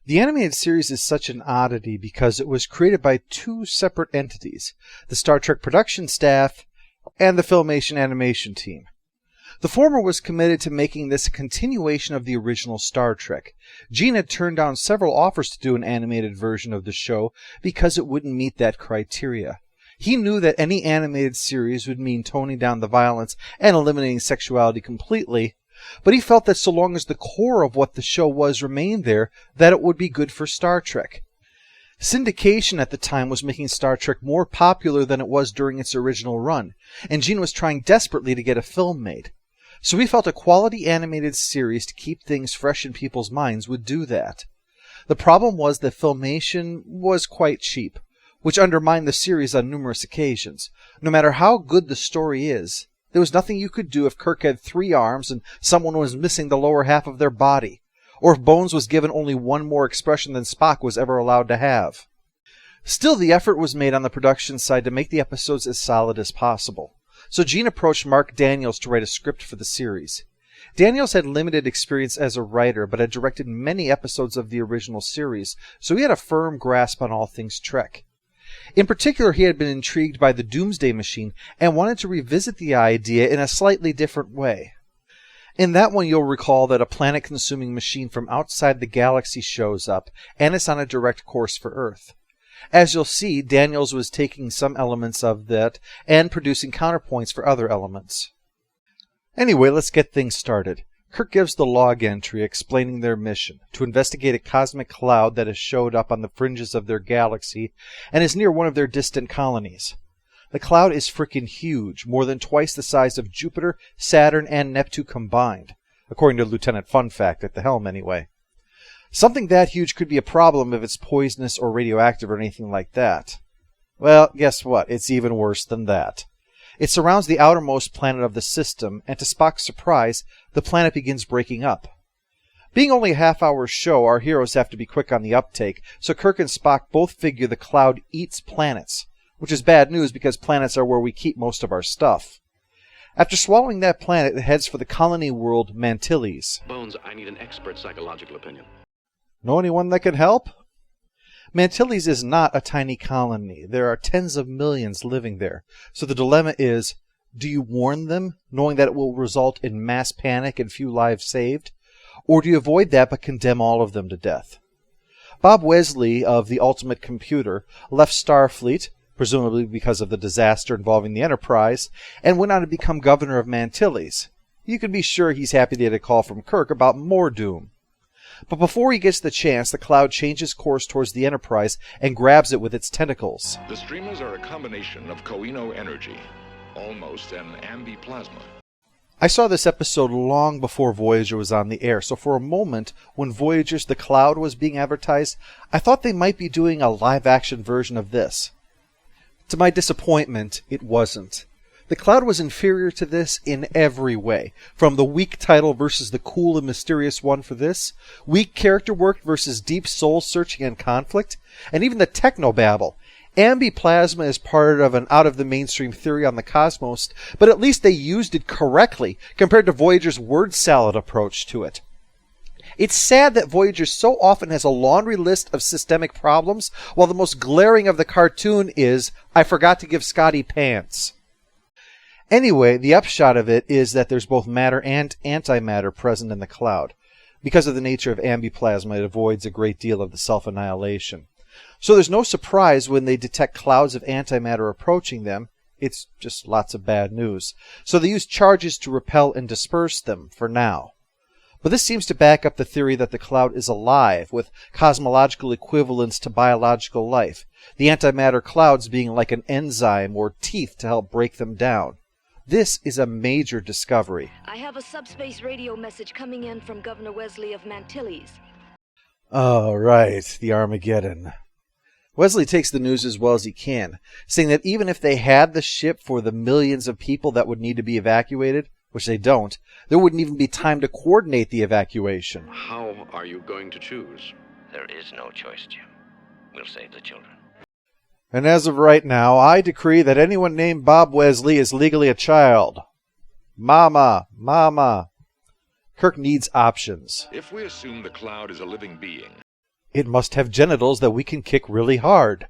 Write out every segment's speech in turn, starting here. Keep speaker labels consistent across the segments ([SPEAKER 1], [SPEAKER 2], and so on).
[SPEAKER 1] The animated series is such an oddity because it was created by two separate entities, the Star Trek production staff and the Filmation animation team. The former was committed to making this a continuation of the original Star Trek. Gene had turned down several offers to do an animated version of the show because it wouldn't meet that criteria. He knew that any animated series would mean toning down the violence and eliminating sexuality completely, but he felt that so long as the core of what the show was remained there, that it would be good for Star Trek. Syndication at the time was making Star Trek more popular than it was during its original run, and Gene was trying desperately to get a film made. So he felt a quality animated series to keep things fresh in people's minds would do that. The problem was that Filmation was quite cheap, which undermined the series on numerous occasions. No matter how good the story is, there was nothing you could do if Kirk had 3 arms and someone was missing the lower half of their body, or if Bones was given only one more expression than Spock was ever allowed to have. Still, the effort was made on the production side to make the episodes as solid as possible. So Gene approached Mark Daniels to write a script for the series. Daniels had limited experience as a writer, but had directed many episodes of the original series, so he had a firm grasp on all things Trek. In particular, he had been intrigued by the Doomsday Machine and wanted to revisit the idea in a slightly different way. In that one, you'll recall that a planet-consuming machine from outside the galaxy shows up, and it's on a direct course for Earth. As you'll see, Daniels was taking some elements of that and producing counterpoints for other elements. Anyway, let's get things started. Kirk gives the log entry explaining their mission, to investigate a cosmic cloud that has showed up on the fringes of their galaxy and is near one of their distant colonies. The cloud is frickin' huge, more than twice the size of Jupiter, Saturn, and Neptune combined, according to Lieutenant Funfact at the helm anyway. Something that huge could be a problem if it's poisonous or radioactive or anything like that. Well, guess what? It's even worse than that. It surrounds the outermost planet of the system, and to Spock's surprise, the planet begins breaking up. Being only a half-hour show, our heroes have to be quick on the uptake, so Kirk and Spock both figure the cloud eats planets, which is bad news because planets are where we keep most of our stuff. After swallowing that planet, it heads for the colony world Mantilles.
[SPEAKER 2] Bones, I need an expert psychological opinion.
[SPEAKER 1] Know anyone that can help? Mantilles is not a tiny colony. There are tens of millions living there. So the dilemma is, do you warn them, knowing that it will result in mass panic and few lives saved? Or do you avoid that but condemn all of them to death? Bob Wesley of the Ultimate Computer left Starfleet, presumably because of the disaster involving the Enterprise, and went on to become governor of Mantilles. You can be sure he's happy to get a call from Kirk about more doom. But before he gets the chance, the cloud changes course towards the Enterprise and grabs it with its tentacles.
[SPEAKER 3] The streamers are a combination of Koino energy, almost an ambiplasma.
[SPEAKER 1] I saw this episode long before Voyager was on the air, so for a moment, when Voyager's The Cloud was being advertised, I thought they might be doing a live-action version of this. To my disappointment, it wasn't. The Cloud was inferior to this in every way. From the weak title versus the cool and mysterious one for this, weak character work versus deep soul-searching and conflict, and even the technobabble. Ambiplasma is part of an out-of-the-mainstream theory on the cosmos, but at least they used it correctly compared to Voyager's word salad approach to it. It's sad that Voyager so often has a laundry list of systemic problems, while the most glaring of the cartoon is, I forgot to give Scotty pants. Anyway, the upshot of it is that there's both matter and antimatter present in the cloud. Because of the nature of ambiplasma, it avoids a great deal of the self-annihilation. So there's no surprise when they detect clouds of antimatter approaching them. It's just lots of bad news. So they use charges to repel and disperse them, for now. But this seems to back up the theory that the cloud is alive, with cosmological equivalents to biological life, the antimatter clouds being like an enzyme or teeth to help break them down. This is a major discovery.
[SPEAKER 4] I have a subspace radio message coming in from Governor Wesley of Mantilles.
[SPEAKER 1] Oh, right, the Armageddon. Wesley takes the news as well as he can, saying that even if they had the ship for the millions of people that would need to be evacuated, which they don't, there wouldn't even be time to coordinate the evacuation.
[SPEAKER 2] How are you going to choose?
[SPEAKER 5] There is no choice, Jim. We'll save the children.
[SPEAKER 1] And as of right now, I decree that anyone named Bob Wesley is legally a child. Mama, Mama. Kirk needs options.
[SPEAKER 3] If we assume the cloud is a living being,
[SPEAKER 1] It must have genitals that we can kick really hard.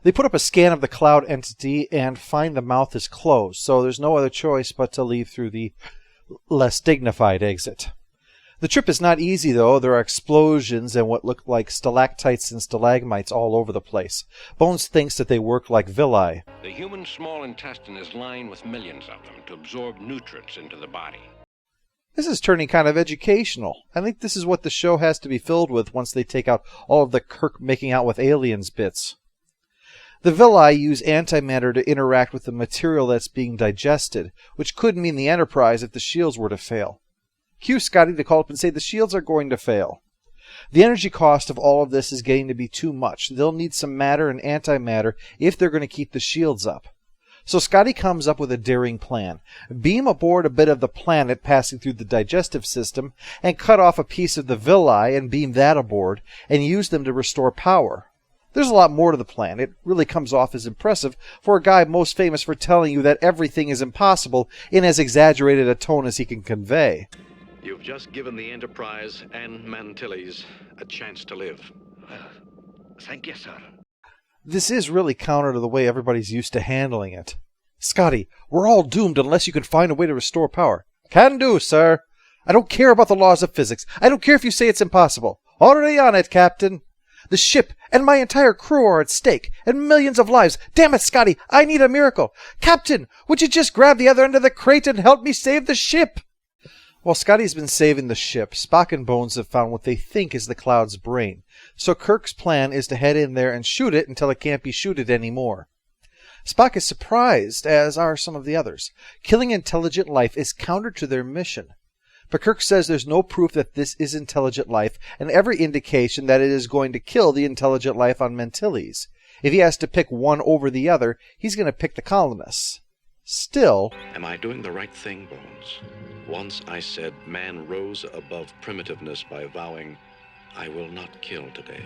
[SPEAKER 1] They put up a scan of the cloud entity and find the mouth is closed, so there's no other choice but to leave through the less dignified exit. The trip is not easy, though. There are explosions and what look like stalactites and stalagmites all over the place. Bones thinks that they work like villi.
[SPEAKER 5] The human small intestine is lined with millions of them to absorb nutrients into the body.
[SPEAKER 1] This is turning kind of educational. I think this is what the show has to be filled with once they take out all of the Kirk making out with aliens bits. The villi use antimatter to interact with the material that's being digested, which could mean the Enterprise if the shields were to fail. Cue Scotty to call up and say the shields are going to fail. The energy cost of all of this is getting to be too much. They'll need some matter and antimatter if they're going to keep the shields up. So Scotty comes up with a daring plan. Beam aboard a bit of the planet passing through the digestive system and cut off a piece of the villi and beam that aboard and use them to restore power. There's a lot more to the plan. It really comes off as impressive for a guy most famous for telling you that everything is impossible in as exaggerated a tone as he can convey.
[SPEAKER 2] You've just given the Enterprise and Mantilles a chance to live.
[SPEAKER 5] Thank you, sir.
[SPEAKER 1] This is really counter to the way everybody's used to handling it. Scotty, we're all doomed unless you can find a way to restore power. Can do, sir. I don't care about the laws of physics. I don't care if you say it's impossible. Already on it, Captain. The ship and my entire crew are at stake, and millions of lives. Damn it, Scotty, I need a miracle. Captain, would you just grab the other end of the crate and help me save the ship? While Scotty's been saving the ship, Spock and Bones have found what they think is the cloud's brain. So Kirk's plan is to head in there and shoot it until it can't be shooted anymore. Spock is surprised, as are some of the others. Killing intelligent life is counter to their mission. But Kirk says there's no proof that this is intelligent life, and every indication that it is going to kill the intelligent life on Mantilles. If he has to pick one over the other, he's going to pick the colonists. Still...
[SPEAKER 2] Am I doing the right thing, Bones? Once I said man rose above primitiveness by vowing, I will not kill today.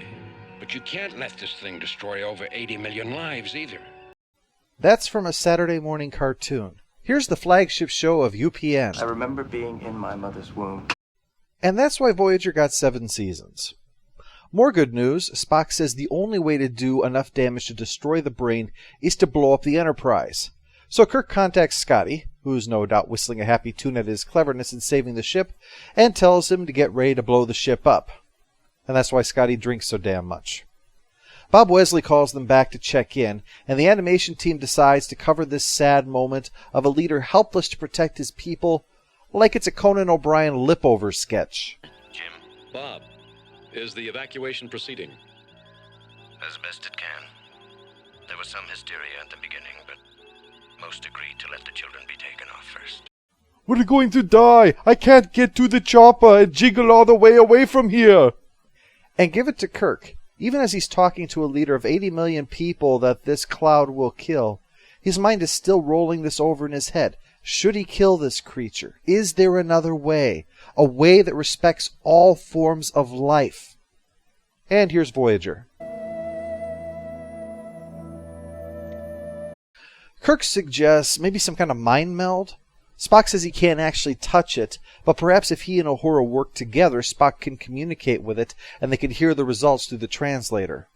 [SPEAKER 5] But you can't let this thing destroy over 80 million lives either.
[SPEAKER 1] That's from a Saturday morning cartoon. Here's the flagship show of UPN.
[SPEAKER 6] I remember being in my mother's womb.
[SPEAKER 1] And that's why Voyager got 7 seasons. More good news, Spock says the only way to do enough damage to destroy the brain is to blow up the Enterprise. So Kirk contacts Scotty, who's no doubt whistling a happy tune at his cleverness in saving the ship, and tells him to get ready to blow the ship up. And that's why Scotty drinks so damn much. Bob Wesley calls them back to check in, and the animation team decides to cover this sad moment of a leader helpless to protect his people like it's a Conan O'Brien lip-over sketch.
[SPEAKER 5] Jim,
[SPEAKER 2] Bob, is the evacuation proceeding?
[SPEAKER 5] as best it can. There was some hysteria at the beginning, but most agreed to let the children be taken off first.
[SPEAKER 1] We're going to die! I can't get to the chopper and jiggle all the way away from here! And give it to Kirk. Even as he's talking to a leader of 80 million people that this cloud will kill, his mind is still rolling this over in his head. Should he kill this creature? Is there another way? A way that respects all forms of life? And here's Voyager. Kirk suggests maybe some kind of mind meld. Spock says he can't actually touch it, but perhaps if he and Uhura work together, Spock can communicate with it, and they can hear the results through the translator.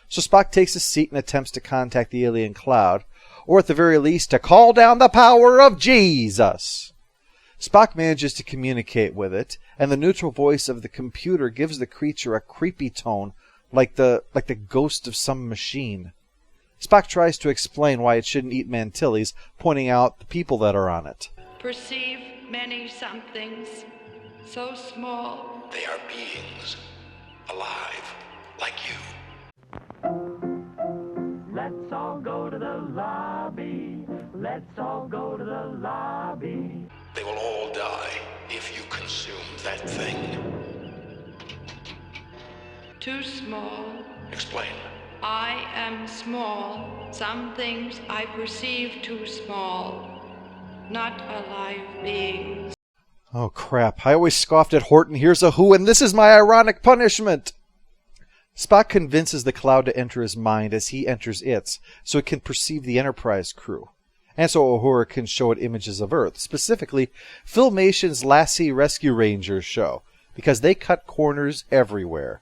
[SPEAKER 1] So Spock takes a seat and attempts to contact the alien cloud, or at the very least, to call down the power of Jesus. Spock manages to communicate with it, and the neutral voice of the computer gives the creature a creepy tone, like the ghost of some machine. Spock tries to explain why it shouldn't eat Mantilles, pointing out the people that are on it.
[SPEAKER 7] Perceive many somethings so small.
[SPEAKER 3] They are beings, alive, like you.
[SPEAKER 8] Let's all go to the lobby. Let's all go to the lobby.
[SPEAKER 3] They will all die if you consume that thing.
[SPEAKER 7] Too small.
[SPEAKER 3] Explain.
[SPEAKER 7] I am small. Some things I perceive too small. Not alive beings.
[SPEAKER 1] Oh crap, I always scoffed at Horton Hears a Who, and this is my ironic punishment! Spock convinces the cloud to enter his mind as he enters its, so it can perceive the Enterprise crew. And so Uhura can show it images of Earth, specifically Filmation's Lassie Rescue Rangers show, because they cut corners everywhere.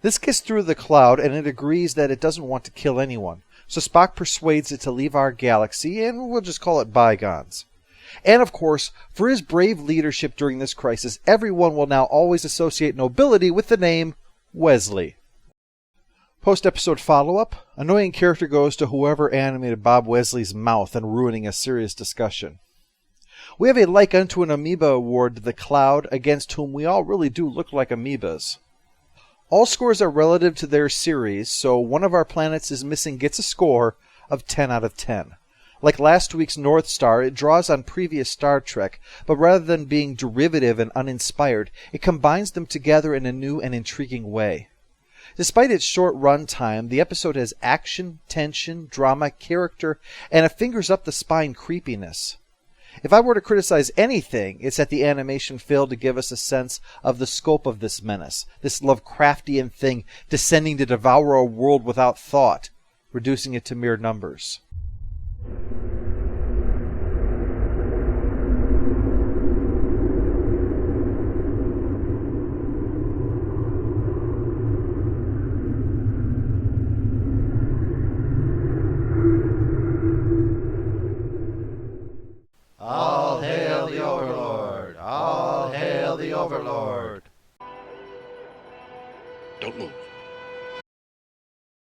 [SPEAKER 1] This gets through the cloud, and it agrees that it doesn't want to kill anyone. So Spock persuades it to leave our galaxy, and we'll just call it bygones. And of course, for his brave leadership during this crisis, everyone will now always associate nobility with the name Wesley. Post-episode follow-up, annoying character goes to whoever animated Bob Wesley's mouth and ruining a serious discussion. We have a Like Unto an Amoeba award to the Cloud, against whom we all really do look like amoebas. All scores are relative to their series, so one of our planets is missing gets a score of 10 out of 10. Like last week's North Star, it draws on previous Star Trek, but rather than being derivative and uninspired, it combines them together in a new and intriguing way. Despite its short run time, the episode has action, tension, drama, character, and a fingers-up-the-spine creepiness. If I were to criticize anything, it's that the animation failed to give us a sense of the scope of this menace, this Lovecraftian thing descending to devour a world without thought, reducing it to mere numbers.